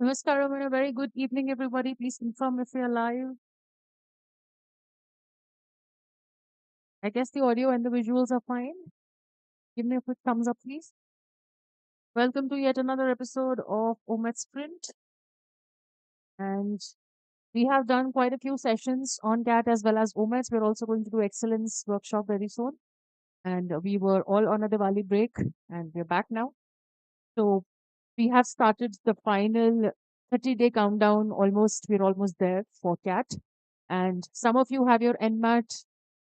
Namaskaram and a very good evening, everybody. Please confirm if you're live. I guess the audio and the visuals are fine. Give me a quick thumbs up, please. Welcome to yet another episode of OMETs Sprint. And we have done quite a few sessions on CAT as well as OMETs. We're also going to do excellence workshop very soon. And we were all on a Diwali break and we're back now. So we have started the final 30-day countdown. We're almost there for CAT. And some of you have your NMAT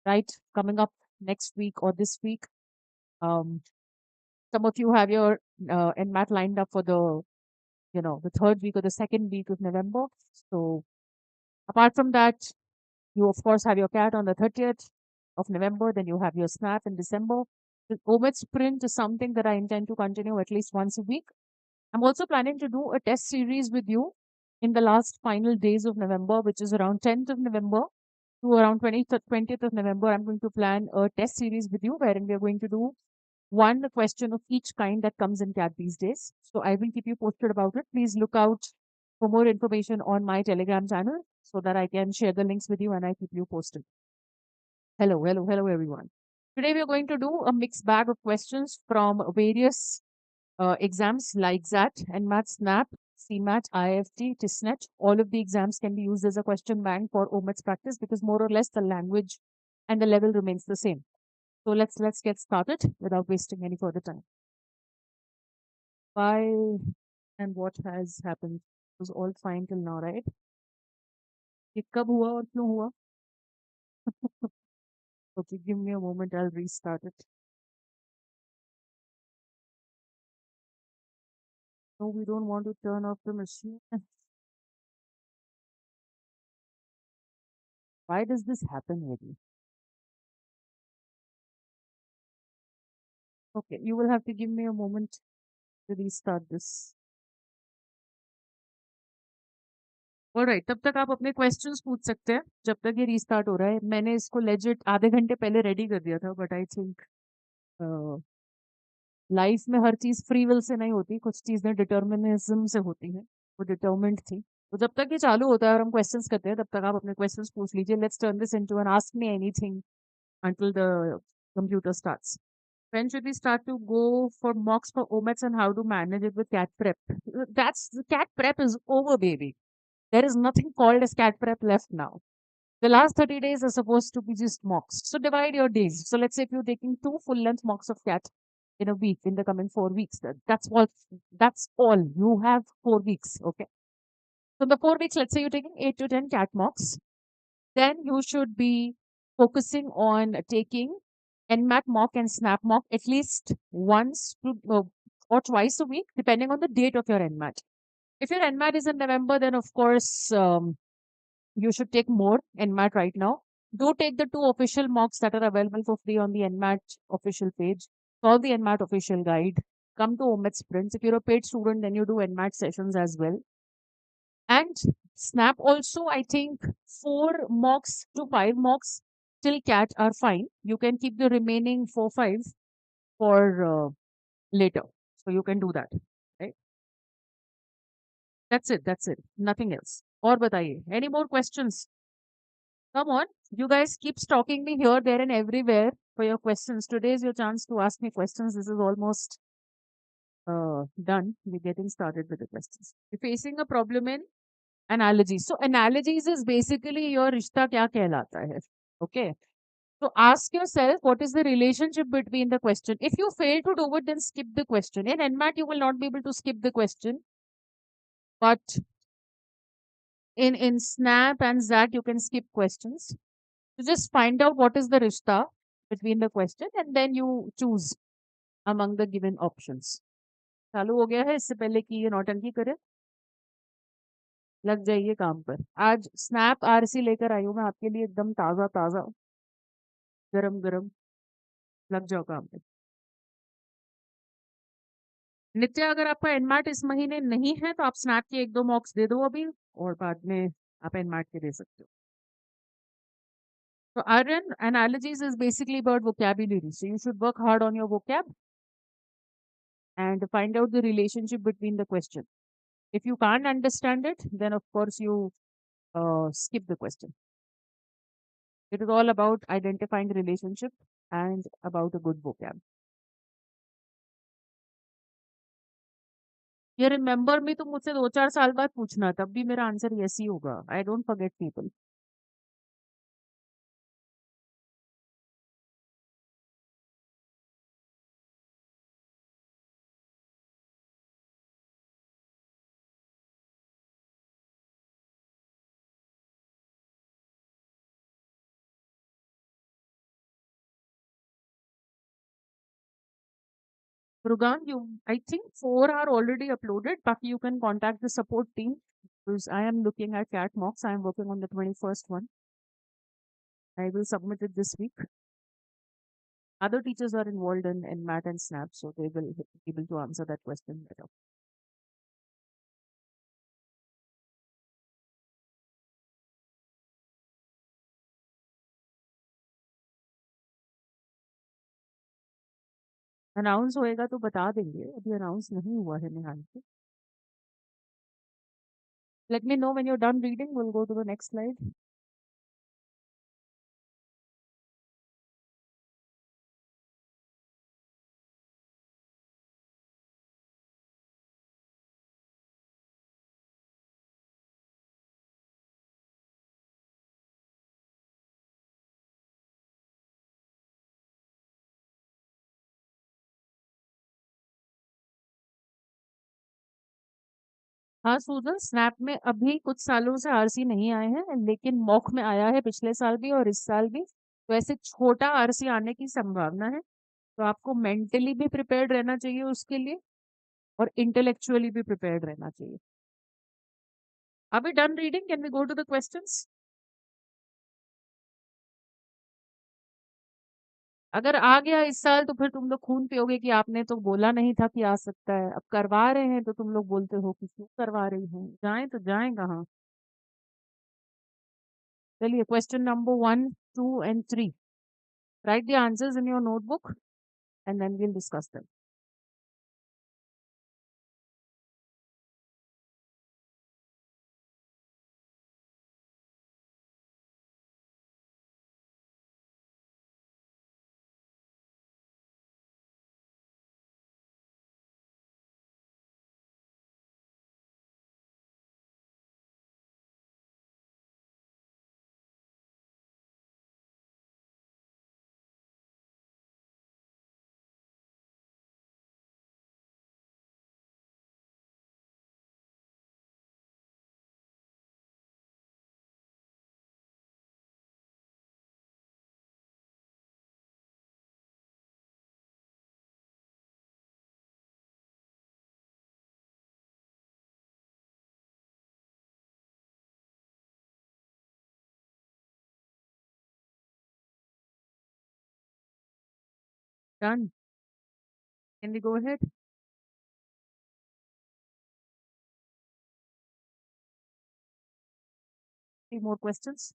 right coming up next week or this week. Um, some of you have your NMAT lined up for the third week or the second week of November. So apart from that, you of course have your CAT on the 30th of November. Then you have your SNAP in December. The OMED sprint is something that I intend to continue at least once a week. I'm also planning to do a test series with you in the last final days of November, which is around 10th of November to around 20th of November. I'm going to plan a test series with you wherein we are going to do one question of each kind that comes in CAT these days. So I will keep you posted about it. Please look out for more information on my Telegram channel so that I can share the links with you and I keep you posted. Hello, hello, hello, everyone. Today we are going to do a mixed bag of questions from various exams like XAT, NMAT, SNAP, CMAT, IFT, TISNET. All of the exams can be used as a question bank for OMETS practice because more or less the language and the level remains the same. So let's get started without wasting any further time. Why and what has happened was all fine till now, right? ये कब हुआ और क्यों हुआ? Okay, give me a moment. I'll restart it. No, we don't want to turn off the machine. Why does this happen with you? Okay, you will have to give me a moment to restart this. Alright, तब तक आप अपने questions पूछ सकते हैं जब तक ये रीस्टार्ट हो रहा है. मैंने इसको लेजिट आधे घंटे पहले रेडी कर दिया था, बट आई थिंक लाइफ में हर चीज फ्री विल से नहीं होती, कुछ चीजें डिटर्मिनिज्म से होती है. वो डिटर्मिन्ड थी. तो जब तक ये चालू होता है और हम क्वेश्चंस करते हैं तब तक आप अपने क्वेश्चंस पूछ लीजिए. Let's turn this into an ask me anything until the computer starts. When should we start to go for mocks for OMETs and how to manage it with CAT prep? That's CAT prep is over, baby. There is nothing called as CAT prep left now. The last 30 days are supposed to be just mocks. So divide your days. So let's say if you're taking 2 full-length mocks of CAT in a week, in the coming 4 weeks, that's all. That's all. You have 4 weeks. Okay. So the 4 weeks, let's say you're taking 8 to 10 CAT mocks, then you should be focusing on taking NMAT mock and SNAP mock at least once or twice a week, depending on the date of your NMAT. If your NMAT is in November, then of course you should take more NMAT right now. Do take the 2 official mocks that are available for free on the NMAT official page. Solve the NMAT official guide. Come to OMET sprints. If you're a paid student, then you do NMAT sessions as well. And SNAP also, I think 4 mocks to 5 mocks till CAT are fine. You can keep the remaining 4, 5 for later. So you can do that. Right? That's it. That's it. Nothing else. Or bataiye. Any more questions? Come on. You guys keep stalking me here, there, and everywhere for your questions. Today is your chance to ask me questions. This is almost done. We're getting started with the questions. You're facing a problem in analogies. So analogies is basically your rishta kya kehlata hai. Okay. So ask yourself what is the relationship between the question. If you fail to do it, then skip the question. In NMAT, you will not be able to skip the question. But in SNAP and ZAT, you can skip questions. So just find out what is the rishta between the question and then you choose among the given options. चालू हो गया है. इससे पहले कि ये नौटंकी करे, लग जाइए काम पर. आज स्नैप आरसी लेकर आई हूँ मैं आपके लिए, एकदम ताजा ताजा, गरम गरम. लग जाओ काम पे. नित्य, अगर आपका एनमैट इस महीने नहीं है तो आप स्नैप के 1-2 मॉक्स दे दो अभी, और बाद में आप एनमैट के दे सकते हो. So Aryan, analogies is basically about vocabulary. So you should work hard on your vocab and find out the relationship between the question. If you can't understand it, then of course you skip the question. It is all about identifying relationship and about a good vocab. ये remember मी तो मुझसे 2-4 साल बाद पूछना, तब भी मेरा answer yes he होगा. I don't forget people. Rugan, I think 4 are already uploaded, but you can contact the support team because I am looking at cat mocks. I am working on the 21st one. I will submit it this week. Other teachers are involved in NMAT and SNAP, so they will be able to answer that question better. Announce होएगा तो बता देंगे, अभी announce नहीं हुआ है निहाल से. Let me know when you're done reading. We'll go to the next slide. हाँ सूजन, स्नैप में अभी कुछ सालों से आरसी नहीं आए हैं, लेकिन मॉक में आया है पिछले साल भी और इस साल भी. तो ऐसे छोटा आरसी आने की संभावना है. तो आपको मेंटली भी प्रिपेयर्ड रहना चाहिए उसके लिए और इंटेलेक्चुअली भी प्रिपेयर्ड रहना चाहिए. अभी done reading, can we go to the questions? अगर आ गया इस साल तो फिर तुम लोग खून पियोगे कि आपने तो बोला नहीं था कि आ सकता है. अब करवा रहे हैं तो तुम लोग बोलते हो कि क्यों करवा रही हो. जाए तो जाए कहाँ. चलिए, question number 1, 2 and 3. Right the answers in your notebook and then we'll discuss them. Done. Can we go ahead? Any more questions?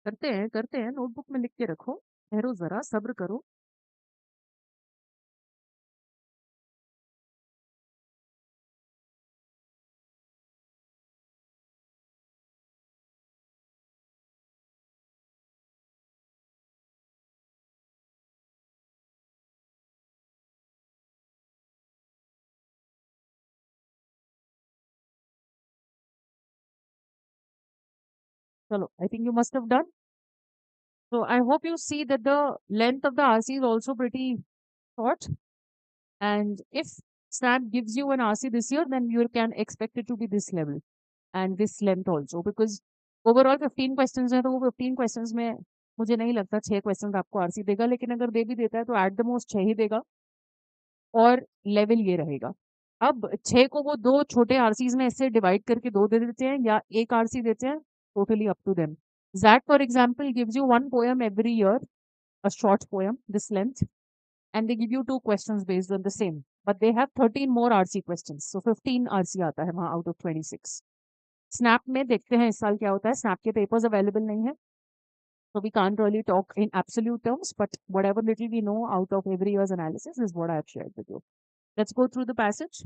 करते हैं, नोटबुक में लिख के रखो. ठहरो जरा, सब्र करो. चलो, I think you must have done. So I hope you see that the length of the RC is also pretty short. And if SNAP gives you an RC this year, then you can expect it to be this level and this length also. Because overall 15 questions हैं, तो वो 15 questions में मुझे नहीं लगता 6 questions आपको RC देगा. लेकिन अगर दे भी देता है तो एट द मोस्ट 6 ही देगा और लेवल ये रहेगा. अब 6 को वो 2 छोटे आरसीज में ऐसे डिवाइड करके 2 दे देते हैं या 1 आरसी देते हैं, totally up to them. Zach, for example, gives you one poem every year, a short poem, this length, and they give you 2 questions based on the same. But they have 13 more RC questions. So 15 RC आता है वहाँ out of 26. Snap में देखते हैं इस साल क्या होता है. स्नैप के पेपर्स अवेलेबल नहीं है. So we can't really talk in absolute terms, but whatever little we know out of every year's analysis is what I have shared with you. Let's go through the passage.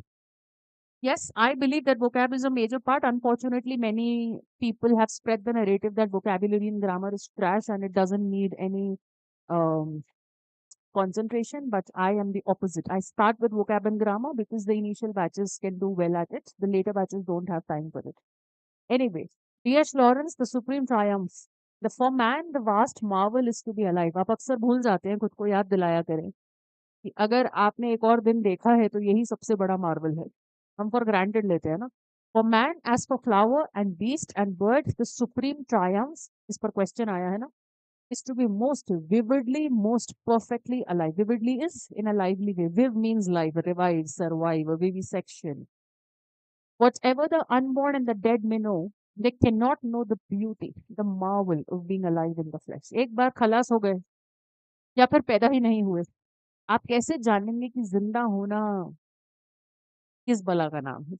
Yes, I believe that vocab is a major part. Unfortunately, many people have spread the narrative that vocabulary and grammar is trash and it doesn't need any um, concentration, but I am the opposite. I start with vocab and grammar because the initial batches can do well at it. The later batches don't have time for it. Anyway, D.H. Lawrence, the supreme triumph. The for man, the vast marvel is to be alive. आप अक्सर भूल जाते हैं, खुद को याद दिलाया करें कि अगर आपने एक और दिन देखा है तो यही सबसे बड़ा मार्वल है. हम फॉर ग्रांटेड लेते हैं ना. For man, as for flower and beast and bird, the supreme triumph, इस पर क्वेश्चन आया है ना, is to be most vividly, most perfectly alive. Vividly is in a lively way. Viv means live, revive, survive, a vivisection. Whatever the unborn and the dead may know, they cannot know the beauty, the marvel of being alive in the flesh. एक बार खलास हो गए या फिर पैदा ही नहीं हुए, आप कैसे जानेंगे कि जिंदा होना किस बला का नाम है?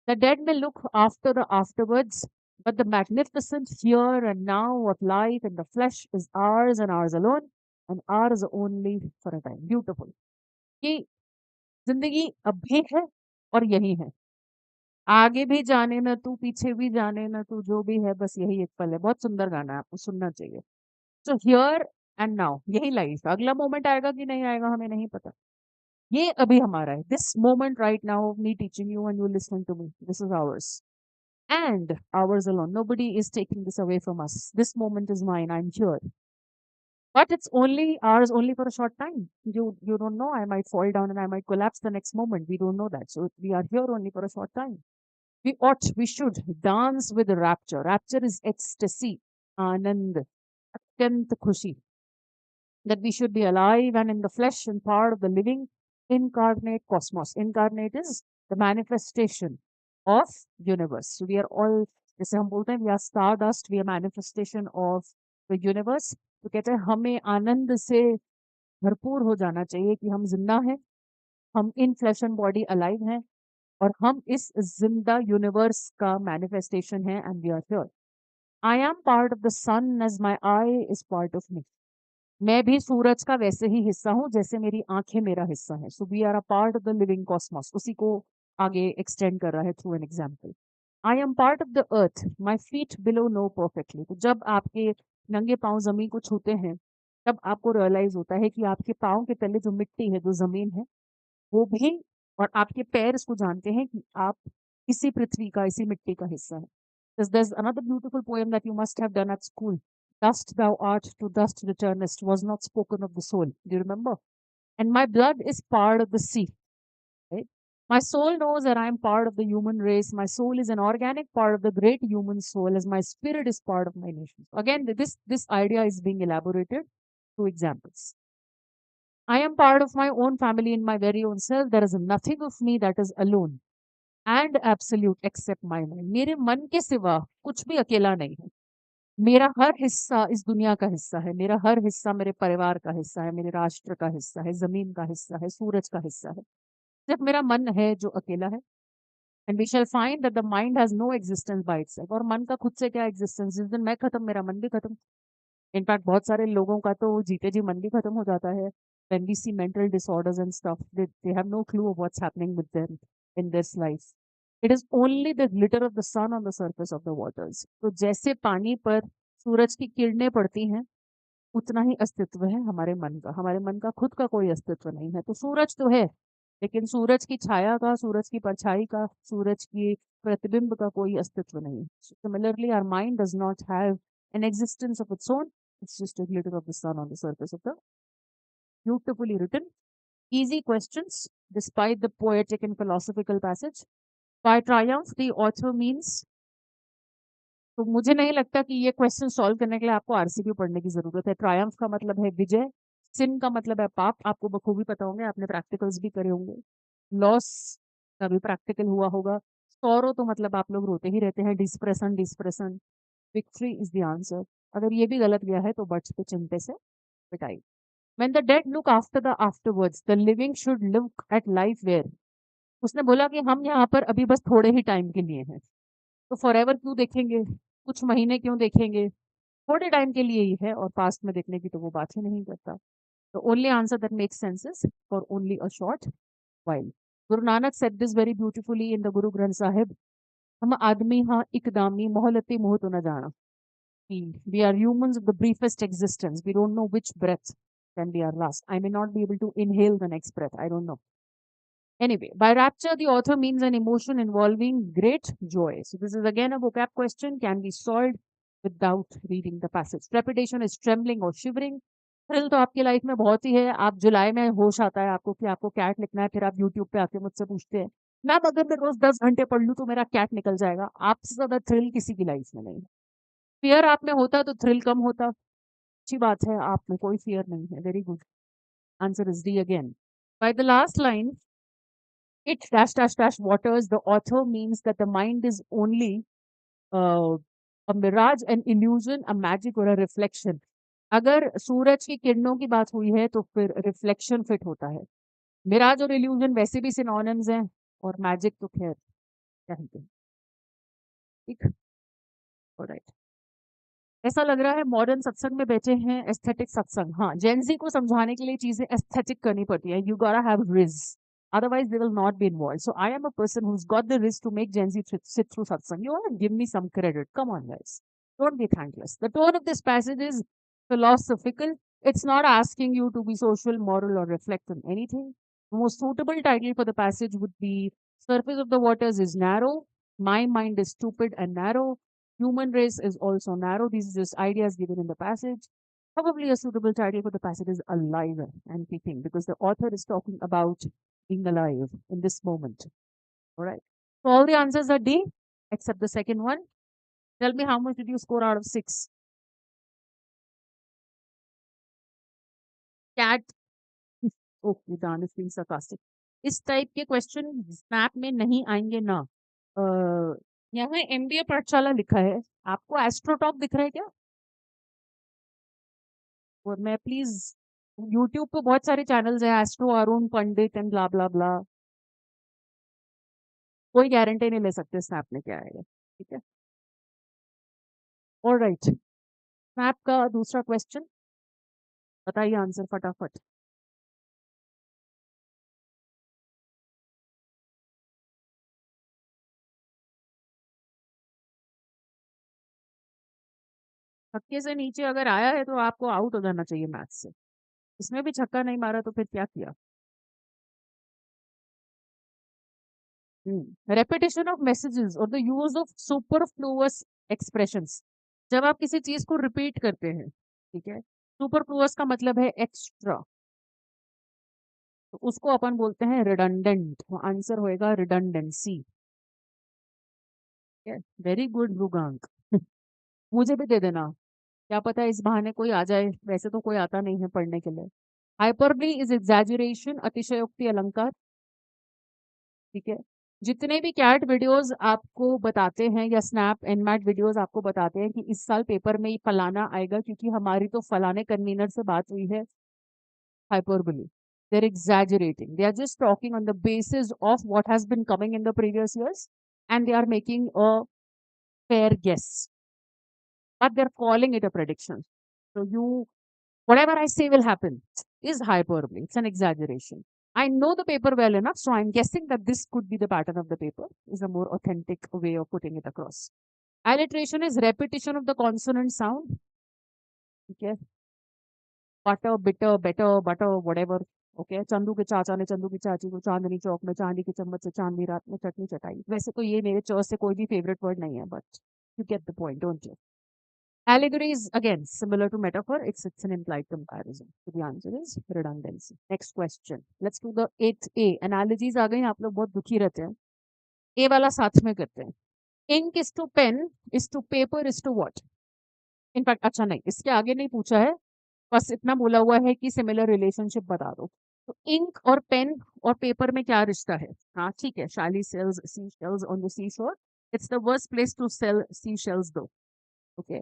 The dead may look after the afterwards, but the magnificent here and now of life in the flesh is ours and ours alone, and ours only for a time. Beautiful. कि जिंदगी अभी है और यही है. आगे भी जाने न तू, पीछे भी जाने न तू, जो भी है बस यही एक पल है. बहुत सुंदर गाना है, आपको सुनना चाहिए. सो हियर एंड नाउ, यही लाइफ. अगला मोमेंट आएगा कि नहीं आएगा हमें नहीं पता. ये अभी हमारा है. This moment right now, me teaching you and you listening to me, this is ours and ours alone. Nobody is taking this away from us. This moment is mine. I'm here. But it's only ours only for a short time. You don't know. I might fall down and I might collapse the next moment. We don't know that. So we are here only for a short time. We should dance with rapture. Rapture is ecstasy, anand, atyant khushi. That we should be alive and in the flesh and part of the living incarnate cosmos. Incarnate is the manifestation of universe. So we are all, जैसे हम बोलते हैं, we are stardust, we are manifestation of the universe. तो कहते हैं हमें आनंद से भरपूर हो जाना चाहिए कि हम जिंदा हैं, हम in flesh and body alive हैं और हम इस जिंदा यूनिवर्स का मैनिफेस्टेशन है and we are here. I am part of the sun as my eye is part of me. मैं भी सूरज का वैसे ही हिस्सा हूँ जैसे मेरी आंखें मेरा हिस्सा है. So we are a part of the living cosmos. उसी को आगे एक्सटेंड कर रहा है through an example. I am part of the earth, my feet belong perfectly. तो जब आपके नंगे पाँव जमीन को छूते हैं तब आपको रियलाइज होता है कि आपके पाँव के तले जो मिट्टी है, जो जमीन है, वो भी, और आपके पैर इसको जानते हैं कि आप इसी पृथ्वी का, इसी मिट्टी का हिस्सा है. There's another beautiful poem that you must have done at school. Dust thou art, to dust returnest, was not spoken of the soul. Do you remember? And my blood is part of the sea. Right? My soul knows that I am part of the human race. My soul is an organic part of the great human soul, as my spirit is part of my nation. Again, this idea is being elaborated through examples. I am part of my own family in my very own self. There is nothing of me that is alone and absolute except my mind. मेरे मन के सिवा कुछ भी अकेला नहीं है. मेरा हर हिस्सा इस दुनिया का हिस्सा है. मेरा हर हिस्सा मेरे परिवार का हिस्सा है, मेरे राष्ट्र का हिस्सा है, जमीन का हिस्सा है, सूरज का हिस्सा है. सिर्फ मेरा मन है जो अकेला है. And we shall find that the mind has no existence by itself. और मन का खुद से क्या एग्जिस्टेंस? जिस दिन मैं खत्म, मेरा मन भी खत्म. इनफैक्ट बहुत सारे लोगों का तो जीते जी मन भी खत्म हो जाता है. When we see mental disorders and stuff, they have no clue of what's happening with them in this life. It is only the glitter of the sun on the surface of the waters. तो जैसे पानी पर सूरज की किरणें पड़ती हैं, उतना ही अस्तित्व है हमारे मन का. हमारे मन का खुद का कोई अस्तित्व नहीं है. तो सूरज तो है, लेकिन सूरज की छाया का, सूरज की परछाई का, सूरज की प्रतिबिंब का कोई अस्तित्व नहीं. Similarly, our mind does not have an existence of its own. It's just a glitter of the sun on the surface of the. Beautifully written, easy questions despite the poetic and philosophical passage. By triumph, the author means. तो मुझे नहीं लगता कि ये question solve करने के लिए आपको आरसीपी पढ़ने की जरूरत है. ट्रायम्फ का मतलब है विजय, सिन का मतलब है पाप. आपको बखूबी पता होंगे, आपने प्रैक्टिकल्स भी करे होंगे. लॉस का भी प्रैक्टिकल हुआ होगा. सौरो तो मतलब आप लोग रोते ही रहते हैं. Depression, depression. Victory is the answer. अगर ये भी गलत गया है तो बच पे चिंते से पिटाई. When the dead look after the afterwards, the living should look at life where. उसने बोला कि हम यहाँ पर अभी बस थोड़े ही टाइम के लिए हैं, तो फॉरएवर क्यों देखेंगे? कुछ महीने क्यों देखेंगे? थोड़े टाइम के लिए ही है और पास्ट में देखने की तो वो बात ही नहीं करता. The only answer that makes sense is for only a short while. Guru Nanak said this very beautifully in the Guru Granth Sahib. हम आदमी हाँ इकदामी मोहलती मोह तो न जाना. We are humans of the briefest existence. We don't know which breath can be our last. I may not be able to inhale the next breath. I don't know. Anyway, by rapture, the author means an emotion involving great joy. So this is again a vocab question, can be solved without reading the passage. Trepidation is trembling or shivering. Thrill तो आपकी life में बहुत ही है. आप जुलाई में होश आता है आपको कि आपको कैट लिखना है, फिर आप यूट्यूब पे आके मुझसे पूछते हैं मैम अगर मैं रोज 10 घंटे पढ़ लूँ तो मेरा कैट निकल जाएगा. आपसे ज्यादा थ्रिल किसी की लाइफ में नहीं. फियर आप में होता तो थ्रिल कम होता. अच्छी बात है, आप में कोई फियर नहीं है. Very good. Answer is D again. By the last line, it dash dash dash waters, the author means that the mind is only uh, a mirage, an illusion, a magic or a reflection. अगर सूरज की किरणों की बात हुई है तो फिर reflection fit होता है. मिराज और इल्यूजन वैसे भी सिनोनिम्स हैं और मैजिक तो खैर क्या कहते हैं. ठीक. ऑलराइट. ऐसा लग रहा है मॉडर्न सत्संग में बैठे हैं. एस्थेटिक सत्संग. हाँ, जेंजी को समझाने के लिए चीजें एस्थेटिक करनी पड़ती है. यू गोटा have ridge, otherwise they will not be involved. So I am a person who's got the risk to make Gen Z sit through satsang. You want to give me some credit. Come on, guys. Don't be thankless. The tone of this passage is philosophical. It's not asking you to be social, moral, or reflect on anything. The most suitable title for the passage would be Surface of the Waters is Narrow. My mind is stupid and narrow. Human race is also narrow. These are just ideas given in the passage. Probably a suitable title for the passage is Alive and Kicking, because the author is talking about being alive in this moment. All right. So all the answers are D, except the second one. Tell me how much did you score out of 6? Cat. Oh, Vidan is being sarcastic. इस type के question snap में नहीं आएंगे ना. यहाँ MBA पाठशाला लिखा है. आपको एस्ट्रोटॉक दिख रहा है क्या? और मैं प्लीज, यूट्यूब पे बहुत सारे चैनल्स हैं, astro Arun Pandit and blah blah blah. कोई गारंटी नहीं ले सकते स्नैप में क्या आएगा. ठीक है. ऑलराइट. स्नैप का दूसरा क्वेश्चन, बताइए आंसर फटाफट. छक्के से नीचे अगर आया है तो आपको आउट हो जाना चाहिए मैथ से. इसमें भी छक्का नहीं मारा तो फिर क्या किया. रेपिटेशन ऑफ मैसेजेस और the use of superfluous expressions. जब आप किसी चीज को रिपीट करते हैं, ठीक है, सुपरफ्लुअस का मतलब है एक्स्ट्रा, तो उसको अपन बोलते हैं रिडंडेंट. तो आंसर होएगा रिडंडेंसी. Very good रुगांक. मुझे भी दे देना, क्या पता इस बहाने कोई आ जाए. वैसे तो कोई आता नहीं है पढ़ने के लिए. हाइपरबली इज एग्जैजुरेशन, अतिशयोक्ति, अलंकार. ठीक है. जितने भी कैट वीडियोस आपको बताते हैं या स्नैप एनमैट वीडियोस आपको बताते हैं कि इस साल पेपर में ये फलाना आएगा क्योंकि हमारी तो फलाने कन्वीनर से बात हुई है, hyperbole. They're exaggerating. They are just talking on the basis of what has been coming in the previous years and they are making a fair guess. But they're calling it a prediction. So whatever I say will happen is hyperbole. It's an exaggeration. I know the paper well enough, so I'm guessing that this could be the pattern of the paper, is a more authentic way of putting it across. Alliteration is repetition of the consonant sound. Okay. Butter, bitter, better, butter, whatever. Okay. Chandu के चाचा ने चंदू की चाची को चांदनी चौक में चांदी की चम्मच से चांदनी रात में चटनी चटाई. वैसे तो ये मेरे चॉइस से कोई भी फेवरेट वर्ड नहीं है, but you get the point, don't you. Allegory is again similar to metaphor. It's an implied comparison. So the answer is redundancy. Next question. Let's do the 8th A. Analogies आ गई. आप लोग बहुत दुखी रहते हैं. A वाला साथ में करते हैं. Ink is to pen, is to paper, is to what? In fact, अच्छा नहीं, इसके आगे नहीं पूछा है, बस इतना बोला हुआ है कि सिमिलर रिलेशनशिप बता दो. तो इंक और पेन और पेपर में क्या रिश्ता है. हाँ ठीक है. Sally sells sea shells on the sea shore. It's the worst place to sell sea shells though. Okay.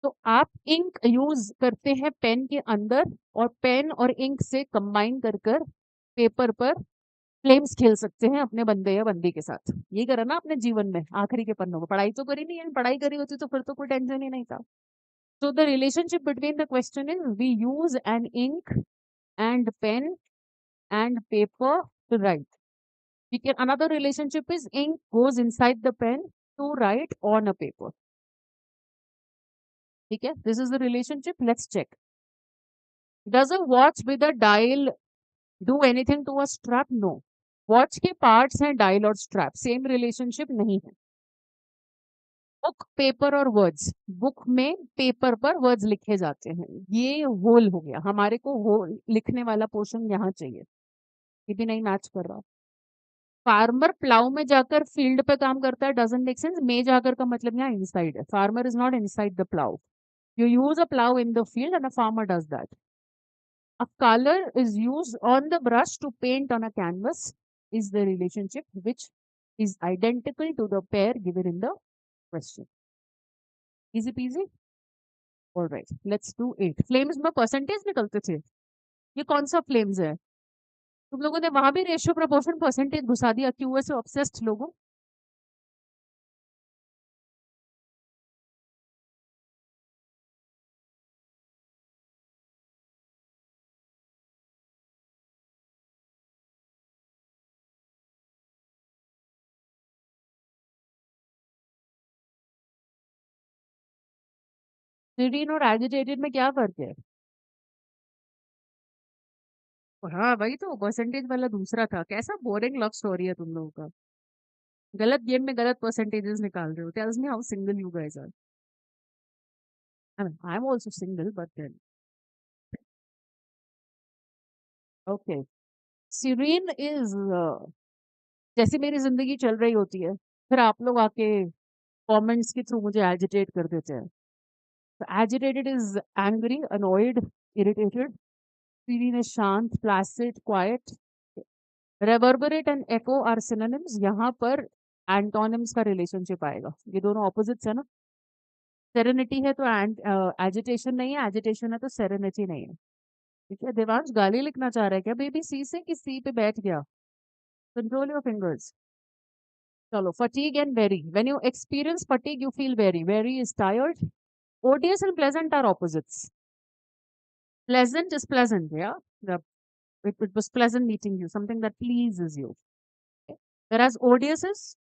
तो आप इंक यूज करते हैं पेन के अंदर और पेन और इंक से कंबाइन कर कर पेपर पर फ्लेम्स खेल सकते हैं अपने बंदे या बंदी के साथ. ये करा ना अपने जीवन में आखिरी के पन्नों को. पढ़ाई तो करी नहीं है. पढ़ाई करी होती तो फिर तो कोई टेंशन ही नहीं था. So the relationship between the question is we use an ink and pen and paper to write. We can, another relationship is ink goes inside the pen to write on a paper. Okay, this is the relationship. Let's check. Does a watch with a dial do anything to a strap? No. Watch के parts हैं dial और strap, same relationship नहीं है. Book paper और words, book में paper पर words लिखे जाते हैं, ये होल हो गया, हमारे को होल लिखने वाला पोर्शन यहाँ चाहिए, ये भी नहीं मैच कर रहा. फार्मर प्लाउ में जाकर फील्ड पे काम करता है, डजंट मेक सेंस. में जाकर का मतलब यहाँ इनसाइड है, farmer is not inside the plough. You use a plow in the field and a farmer does that. A color is used on the brush to paint on a canvas is the relationship which is identical to the pair given in the question. Easy peasy. All right, let's do it. Flames में percentage निकलते थे, ये कौन सा flames है? तुम लोगों ने वहां भी रेशियो प्रोपोर्शन परसेंटेज घुसा दिया, क्यों ऐसे ऑब्सेस्ड लोगों? सीरीन और एजिटेटेड में क्या फर्क है? हाँ वही तो, परसेंटेज वाला दूसरा था. कैसा बोरिंग लव स्टोरी है तुम लोगों का. गलत गेम में गलत परसेंटेजेस निकाल रहे हो. Tells me how single you guys are. I mean, I'm also single, but then okay. Serene is जैसे मेरी जिंदगी चल रही होती है, फिर आप लोग आके कमेंट्स के थ्रू मुझे एजिटेट कर देते हैं. So agitated is angry, annoyed, irritated. Serene is शांत, placid, quiet. Reverberate and echo are synonyms. यहाँ पर antonyms का relationship आएगा. ये दोनों opposites है ना. Serenity है तो agitation नहीं है, agitation है तो serenity नहीं है. ठीक है, देवांश गाली लिखना चाह रहा है क्या बेबी सी से, कि सी पे बैठ गया? Control your fingers. चलो, fatigue and weary. When you experience fatigue, you feel weary. Weary is tired. Odious and pleasant are opposites. Pleasant is pleasant, yeah. It was pleasant meeting you, something that pleases you. Okay? Whereas odious is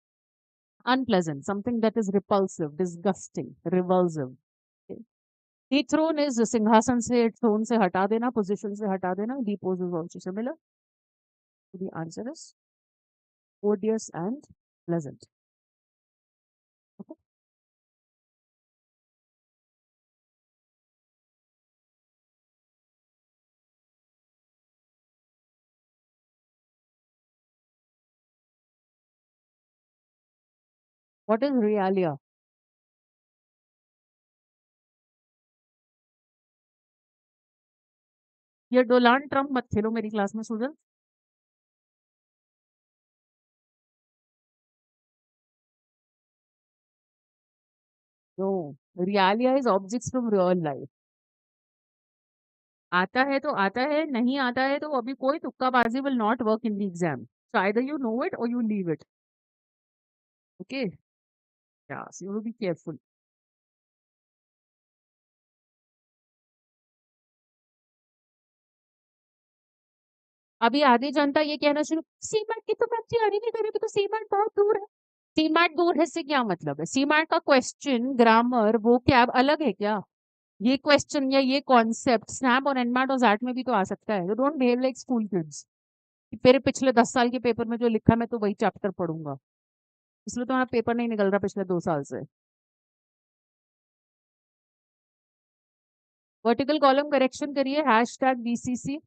unpleasant, something that is repulsive, disgusting, revulsive. Okay? Dethrone is सिंहासन से, throne से हटा देना, position से हटा देना. Depose is also similar. So the answer is odious and pleasant. Okay? What is realia? ये Donald Trump मत खेलो मेरी क्लास में Sujan. No, realia is objects from real life. आता है तो आता है, नहीं आता है तो अभी कोई तुक्काबाजी will not work in the exam. So either you know it or you leave it. Okay, yes, you will be careful. अभी आधी जनता ये कहना शुरू, सीमैट की तो मैं तैयारी नहीं करी, तो सीमैट बहुत दूर है. सीमैट दूर है से क्या मतलब है? सीमैट का क्वेश्चन, ग्रामर, वो क्या अलग है क्या? ये क्वेश्चन या ये कॉन्सेप्ट स्नैप और एनमैट और जैट में भी तो आ सकता है. You don't behave like school kids. फिर पिछले 10 साल के पेपर में जो लिखा मैं तो वही चैप्टर पढ़ूंगा, इसलिए तो हमारा पेपर नहीं निकल रहा पिछले 2 साल से. वर्टिकल कॉलम करेक्शन करिए, #BCC.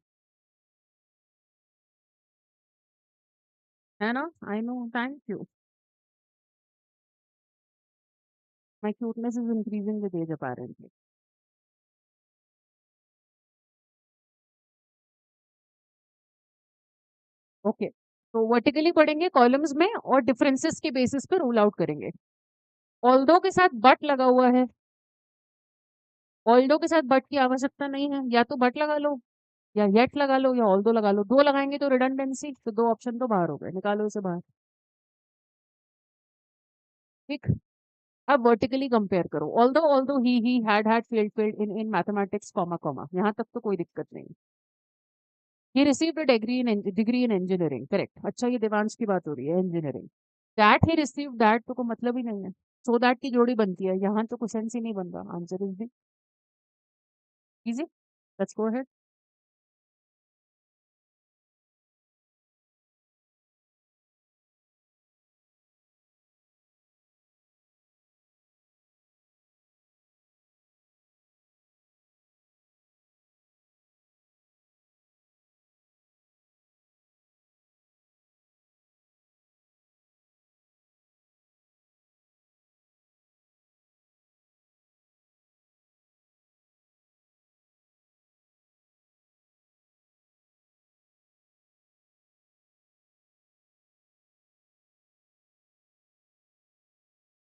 है ना? I know, thank you. My cuteness is increasing with age apparently. Okay, तो वर्टिकली पढ़ेंगे कॉलम्स में और डिफरेंसेस के बेसिस पे रूल आउट करेंगे. ऑल्दो के साथ बट लगा हुआ है. ऑल्दो के साथ बट की आवश्यकता नहीं है, या तो बट लगा लो या येट लगा लो या ऑल्दो लगा लो. दो लगाएंगे तो रिडंडेंसी, तो दो ऑप्शन तो बाहर हो गए, निकालो इसे बाहर. ठीक. अब वर्टिकली कंपेयर करो, although he had failed in mathematics comma, यहाँ तक तो कोई दिक्कत नहीं। He received a degree in engineering, correct. अच्छा, ये देवांश की बात हो रही है, engineering. That he receive, that तो कोई मतलब ही नहीं है। सो दैट की जोड़ी बनती है, यहाँ तो कुछ सेंस ही नहीं बन रहा। Answer is the easy. Let's go ahead.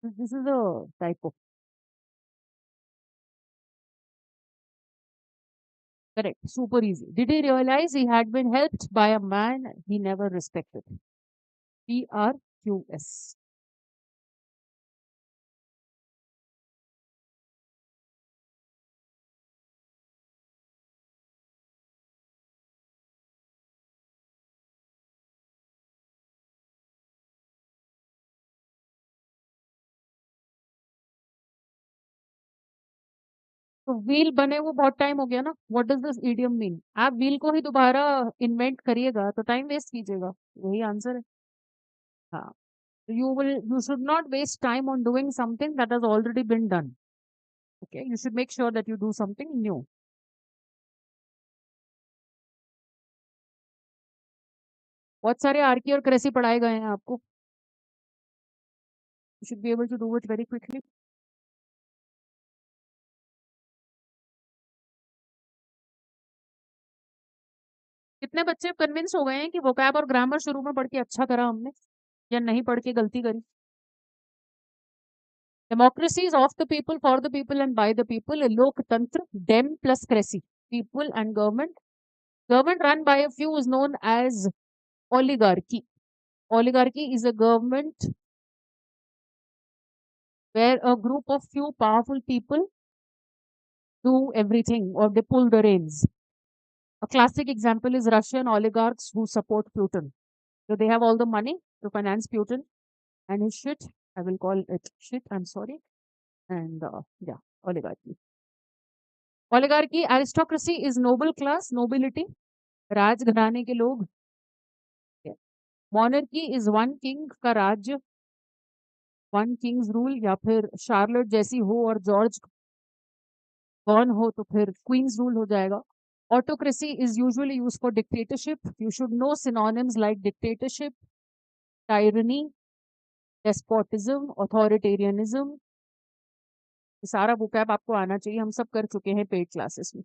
This is a type. Correct. Super easy. Did he realize he had been helped by a man he never respected? PRQS. तो व्हील बने वो बहुत टाइम हो गया ना। What does this idiom mean? आप wheel को ही दोबारा इन्वेंट करिएगा तो टाइम वेस्ट कीजिएगा। यही आंसर है। हाँ। You should not waste time on doing something that has already been done. Okay, you should make sure that you do something new. बहुत सारे आरकी और क्रेसी पढ़ाए गए हैं आपको। You should be able to do it very quickly. कितने बच्चे convince हो गए हैं कि वोकैब और ग्रामर शुरू में पढ़ के अच्छा करा हमने, या नहीं पढ़ के गलती करी? Democracy is of the people, for the people and by the people. लोकतंत्र, dem plus cracy, people and government. Government run by a few is known as oligarchy. Oligarchy is a government where a group of few powerful people do everything or they pull the reins. A classic example is Russian oligarchs who support Putin. So they have all the money to finance Putin and his shit. I will call it shit. I'm sorry. And yeah, oligarchy. Oligarchy, aristocracy is noble class, nobility. राजघराने के लोग। Monarchy is one king का राज्य, one Kings rule, या फिर Charlotte जैसी हो और जॉर्ज कौन हो तो फिर क्वींस रूल हो जाएगा। Autocracy is usually use for dictatorship. You should know synonyms like dictatorship, tyranny, despotism, authoritarianism. सारा बुकैब आपको आना चाहिए, हम सब कर चुके हैं पेड क्लासेस में।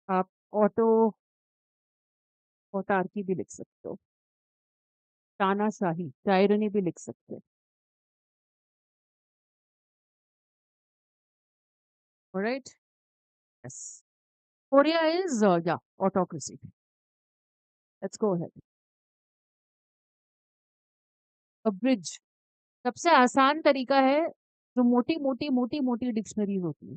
आप ऑटो ऑटार्की भी लिख सकते हो, तानाशाही, टायरनी भी लिख सकते हो। Alright, yes. कोरिया इज या autocracy. Let's go ahead. A bridge सबसे आसान तरीका है, जो मोटी मोटी मोटी मोटी डिक्शनरीज होती है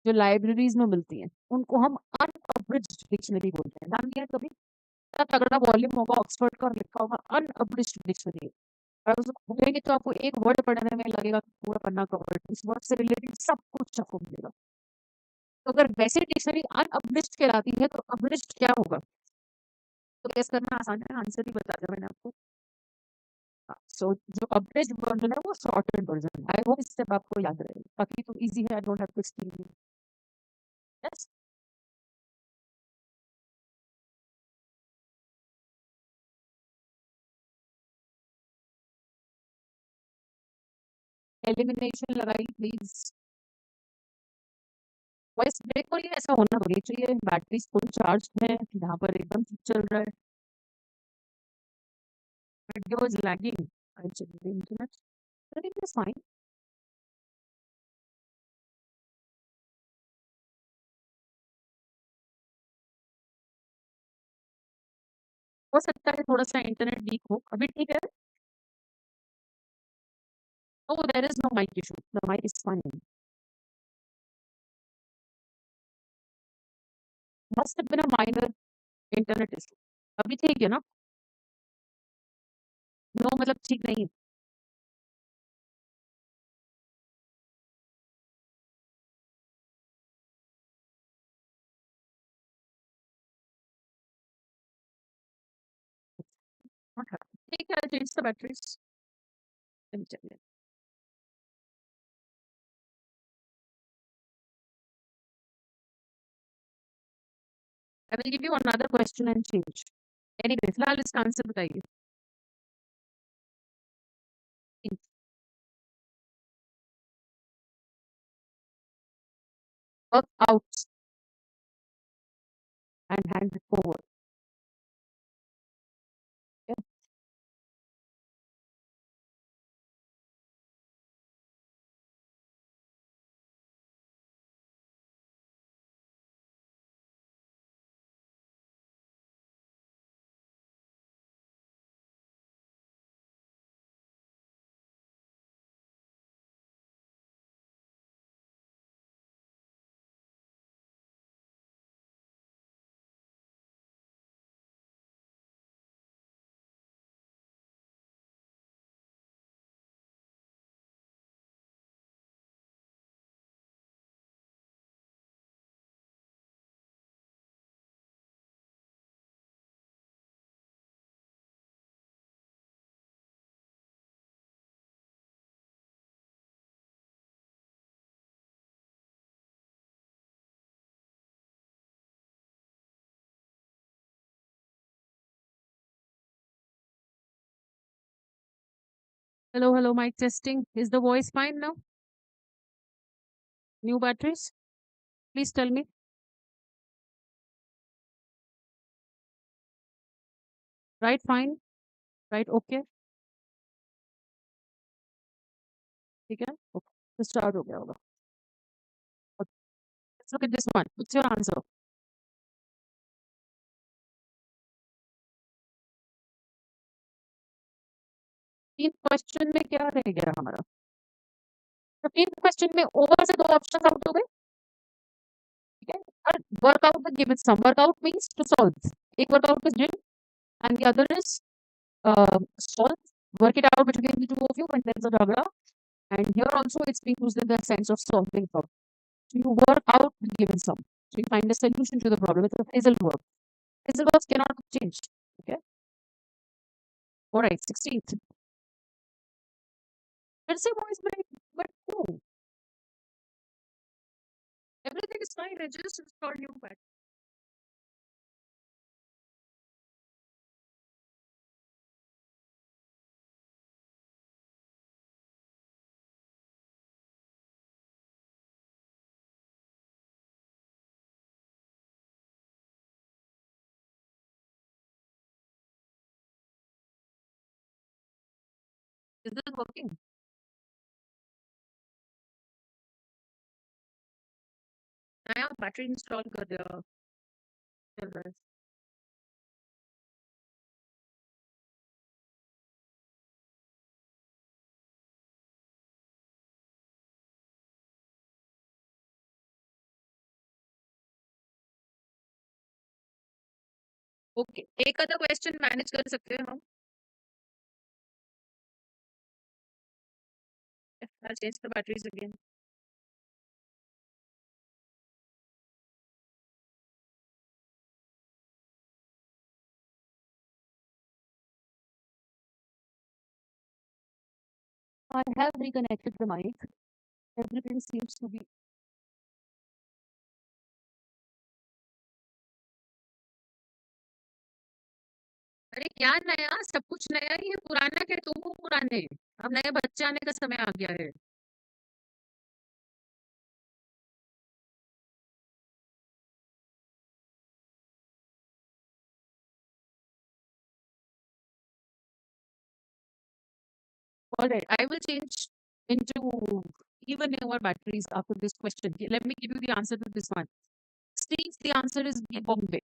जो लाइब्रेरीज में मिलती हैं, उनको हम अनअब्रिज्ड डिक्शनरी बोलते हैं। ध्यान दिया कभी? इतना तगड़ा वॉल्यूम होगा ऑक्सफोर्ड का और लिखा होगा अनअब्रिज्ड डिक्शनरी। और उसको खोलेंगे तो आपको एक वर्ड पढ़ने में लगेगा कि पूरा पन्ना कवर, उस वर्ड से रिलेटेड सब कुछ आपको मिलेगा। तो अगर वैसे डिक्शनरी अनअब्रिज्ड कहलाती है तो अब्रिज्ड क्या होगा? तो गेस करना आसान है, आंसर ही बता दिया मैंने आपको। सो जो अब्रिज्ड वर्जन है वो शॉर्टेड वर्जन है। आई होप इस स्टेप आपको याद रहे, बाकी तो इजी है, I don't have to explain. Yes. Elimination लगाई प्लीज। वॉइस ब्रेक हो रही है, ऐसा होना तो नहीं चाहिए। बैटरी फुल चार्ज है, यहाँ पर एकदम ठीक चल रहा है। Video is lagging, I check the internet, but it is fine. हो सकता है थोड़ा-सा इंटरनेट वीक हो। अभी ठीक है? No, there is no mic issue. The mic is fine. Must have been a minor internet issue. अभी ठीक है ना? नो मतलब ठीक नहीं है। Okay. ठीक है, I'll change the batteries. Let me check it. I will give you another question and change. Anyway, फिलहाल इसका आंसर बताइए। Work out and hand it forward. Okay. Hello, hello, mic testing. Is the voice fine now? New batteries? Please tell me. Right, fine. Right, okay. ठीक है? Okay. तो start हो गया होगा। Okay. Let's look at this one. What's your answer? 3 question में क्या रह गया हमारा? 15th क्वेश्चन में ओवर से 2 ऑप्शंस आउट हो गए, ठीक है? और work out the given sum, work out means to solve. एक work out is done and the other is solve, work it out between the two of you when there is a jagda. And here also it's being used in the sense of solving problem. So you work out the given sum. So you find a solution to the problem. It's a phrasal verb. Phrasal verbs cannot be changed. Okay. All right. 16th. Let's say voice break, but no. Everything is fine. I just installed new back. Is this working? नया battery install कर दिया चल रहा है। Okay, एक आधा question manage कर सकते हैं हम। I'll change the batteries again. I have reconnected the mic. Everything seems to be अरे क्या नया? सब कुछ नया ही है, पुराना क्या तुम हो पुराने। अब नए बच्चे आने का समय आ गया है। All right, I will change into even newer batteries after this question. Let me give you the answer to this one. Steve, the answer is B, Bombay.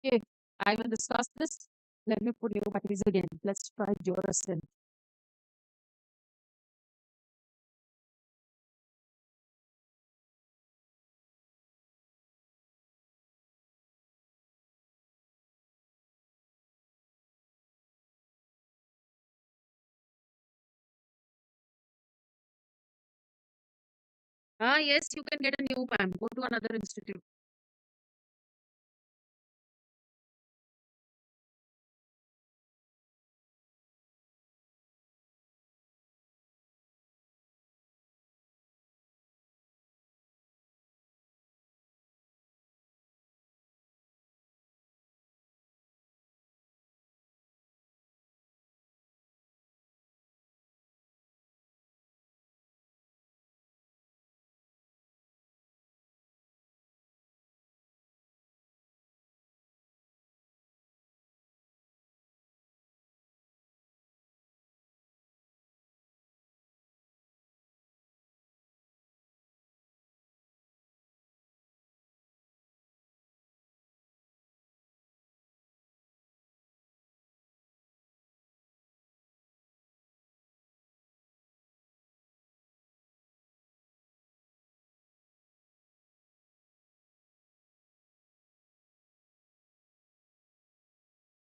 Okay, I will discuss this. Let me put your batteries again. Let's try Duracell. Ah, yes, you can get a new ma'am. Go to another institute.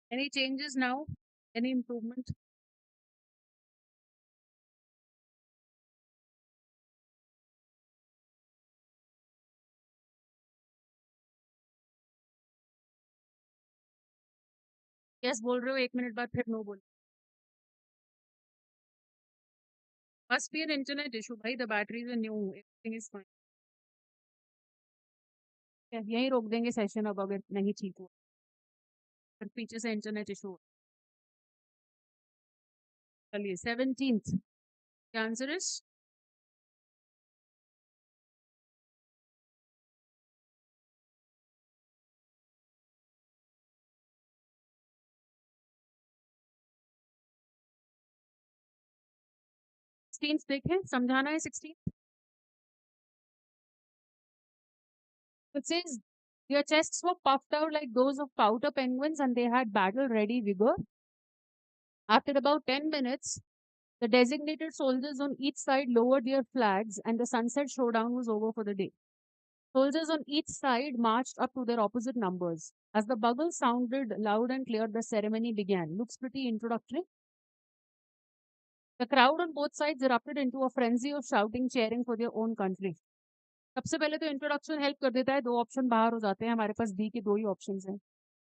Any changes now? Any improvement? Yes, बोल रहे हो 1 minute बाद फिर no बोल. Must be an internet issue, भाई. The batteries are new. Everything is fine. यहीं रोक देंगे सेशन अब अगर नहीं ठीक हुआ. फिर पीछे से इंटरनेट इशू. चलिए 17th. The answer is 16th देखें समझाना है 16th. It says their chests were puffed out like those of pouter penguins and they had battle ready vigor. After about 10 minutes, the designated soldiers on each side lowered their flags and the sunset showdown was over for the day. Soldiers on each side marched up to their opposite numbers. As the bugle sounded loud and clear, the ceremony began. Looks pretty introductory. The crowd on both sides erupted into a frenzy of shouting, cheering for their own country. सबसे पहले तो introduction help कर देता है. दो option बाहर हो जाते हैं. हमारे पास बी के दो ही ऑप्शंस हैं.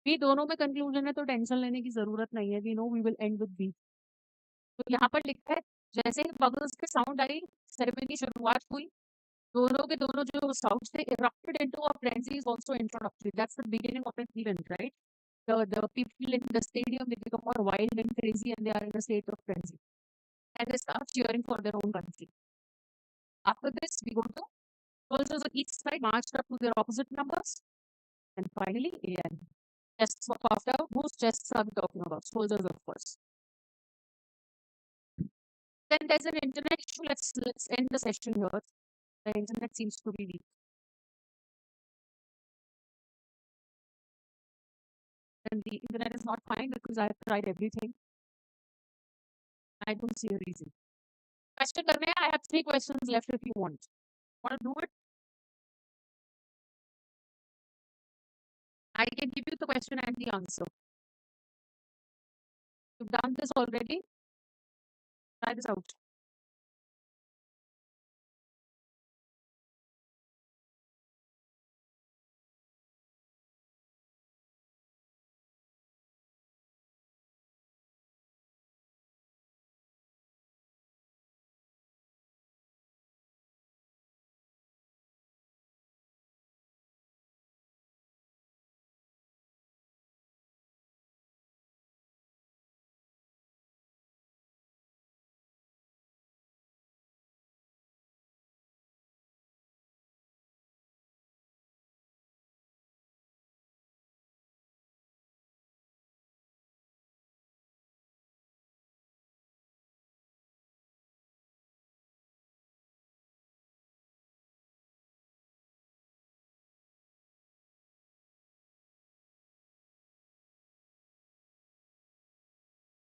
बी दोनों में कंक्लूजन है तो टेंशन लेने की जरूरत नहीं है. We know we will end with B. तो यहाँ पर लिखा है जैसे ही बबल्स के साउंड आई सेरेमनी शुरुआत हुई. दोनों के दोनों जो साउंड्स थे erupted into a frenzy is also introductory. That's the beginning of an event, right? The people in the stadium they become more wild and crazy and they are in a state of frenzy and they start cheering for their own country. After this, we go to soldiers on each side marched up to their opposite numbers and finally AN. Chests were puffed out. Whose chests are we talking about? Soldiers, of course. Then there's an internet issue. Let's end the session here. The internet seems to be weak. And the internet is not fine because I've tried everything. I don't see a reason. Question करने हैं. I have 3 questions left if you want. Want to do it? I can give you the question and the answer. You've done this already. Try this out.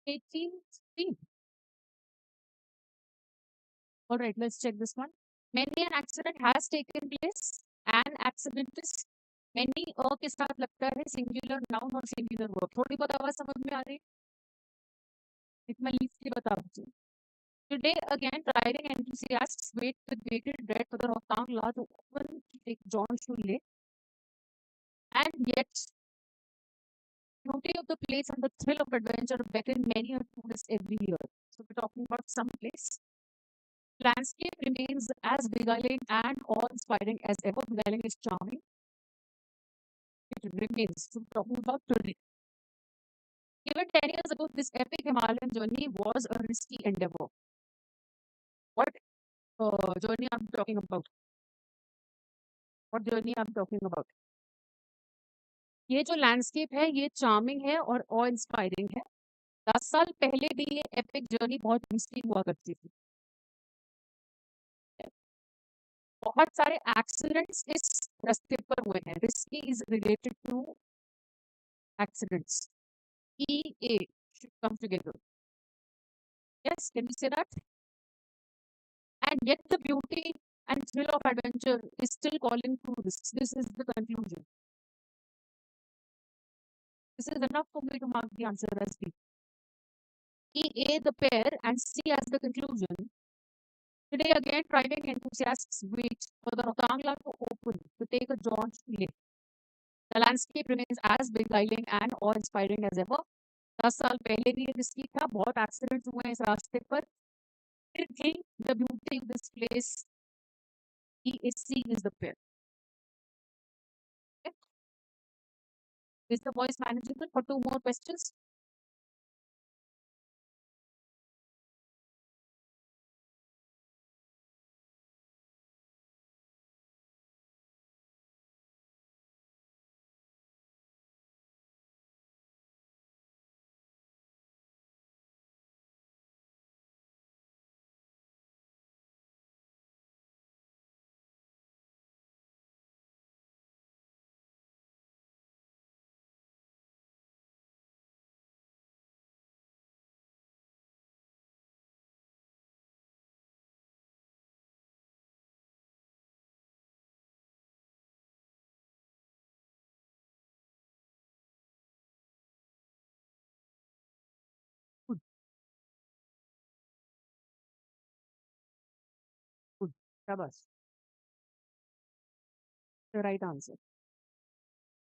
18th. All right, let's check this one. Many an accident has taken place. An accident is many के साथ लगता है singular noun और singular verb. थोड़ी बहुत आवाज समझ में आ रही है? इतना लीव की बता दीजिए. Today again, driving enthusiasts wait with bated breath for the Rohtang law to open take John Shule, and yet beauty of the place and the thrill of adventure beckon many a tourist every year. So we're talking about some place. Landscape remains as beguiling and awe-inspiring as ever. Beguiling is charming. It remains. So we're talking about today. Even 10 years ago, this epic Himalayan journey was a risky endeavor. What journey I'm talking about? What journey I'm talking about? ये जो landscape है ये charming है और ऑ inspiring है. 10 साल पहले भी ये एपिक जर्नी बहुत रिस्की हुआ करती थी. बहुत सारे एक्सीडेंट्स इस रास्ते पर हुए हैं. Risky is related to accidents. E A should come together. Yes, can you say that? And yet the beauty and thrill of adventure is still calling to risks. This is the conclusion. This is enough for me to mark the answer as B. E A the pair and C as the conclusion. Today again, driving enthusiasts wait for the Rotangla to open to take a jaunt to Leh. The landscape remains as beguiling and awe-inspiring as ever. 10 साल पहले भी ये risky था. बहुत accidents हुए हैं इस रास्ते पर. फिर भी the beauty of this place, EAC is the pair. Okay. Is the voice manageable for 2 more questions? Good, good. Shabash. The right answer.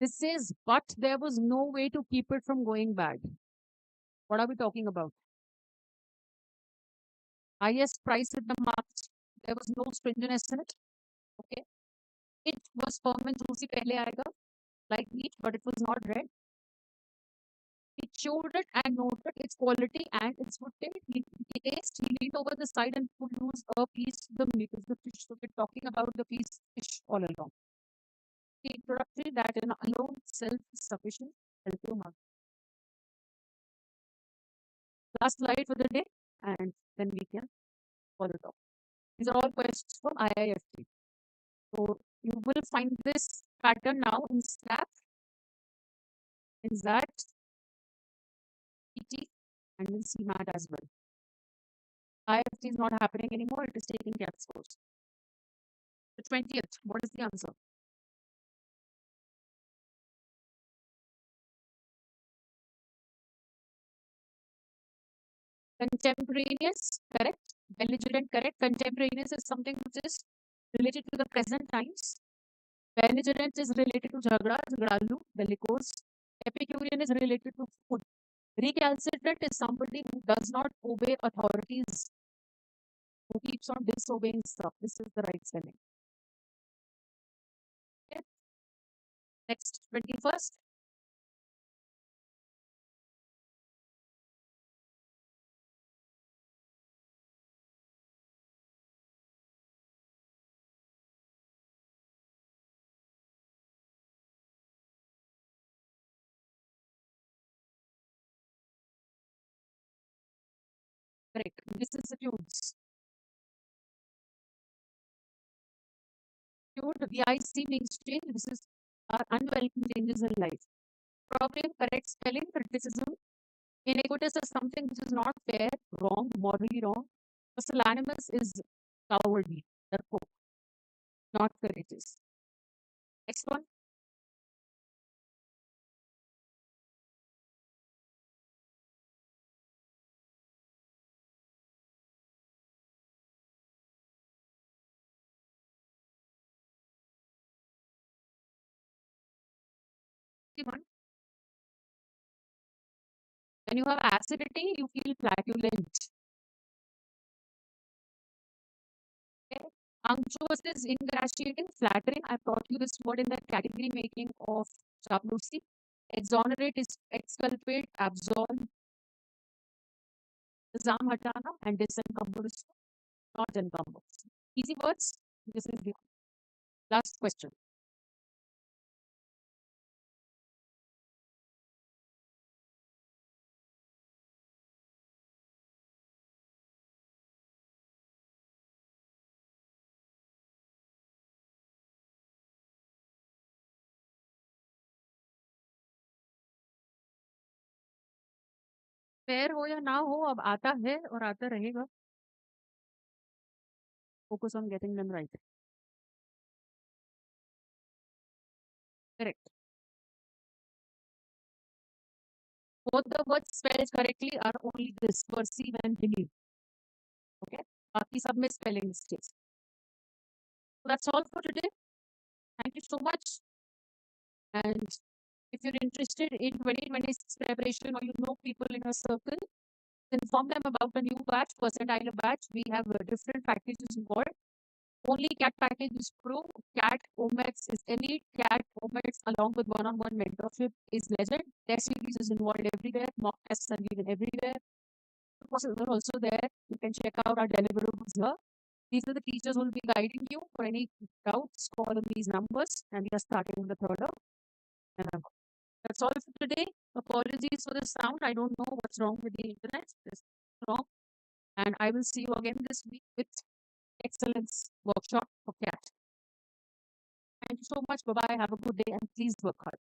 This says, but there was no way to keep it from going bad. What are we talking about? Highest price at the market. There was no stringiness in it. Okay. It was firm and juicy pehle aayega, like meat, but it was not red. He chewed it and noted its quality and its good taste. He leaned over the side and could lose a piece of the meat of the fish. So we're talking about the piece fish all along. He interrupted that in alone self sufficient. Help you, Mark. Last slide for the day, and then we can follow it up. These are all questions from IIFT. So you will find this pattern now in SNAP, in ZAT, PT, and in CMAT as well. IIFT is not happening anymore, it is taking CAP scores. The 20th, what is the answer? Contemporaneous, correct. Belligerent, correct. Contemporaneous is something which is related to the present times. Belligerent is related to jhagda, jhagdalu, bellicose. Epicurean is related to food. Recalcitrant is somebody who does not obey authorities, who keeps on disobeying stuff. This is the right spelling. Okay. Next, 21st. Correct. Vicissitudes. VIC means change. This is unwelcome changes in life. Problem, correct spelling, criticism, Iniquitous is something which is not fair, wrong, morally wrong. Pusillanimous is cowardly, therefore not courageous. Next one. One. When you have acidity, you feel flatulent. Okay? Unctuous is ingratiating, flattering. I taught you this word in the category making of chaplacy. Exonerate is exculpate, absolve, ilzam hatana, and disencumber is not encumber. Easy words. This is the last question. Fair हो या ना हो, अब आता है और आता रहेगा. Focus on getting them right. Correct. Both the words spelled correctly are only this, perceive and believe. Okay. बाकी सब में spelling mistakes. So that's all for today. Thank you so much. And if you're interested in 2026 preparation or you know people in a circle, inform them about the new batch, percentile batch. We have different packages involved. Only CAT package is pro. CAT OMETs is elite. CAT OMETs along with one-on-one mentorship is legend. Test series is involved everywhere. Mock tests are given everywhere. Courses are also there. You can check out our deliverables here. These are the teachers who will be guiding you. For any doubts, call on these numbers. And we are starting on the 3rd of November. That's all for today. Apologies for the sound. I don't know what's wrong with the internet. It's wrong. And I will see you again this week with excellence workshop for CAT. Thank you so much. Bye bye. Have a good day and please work hard.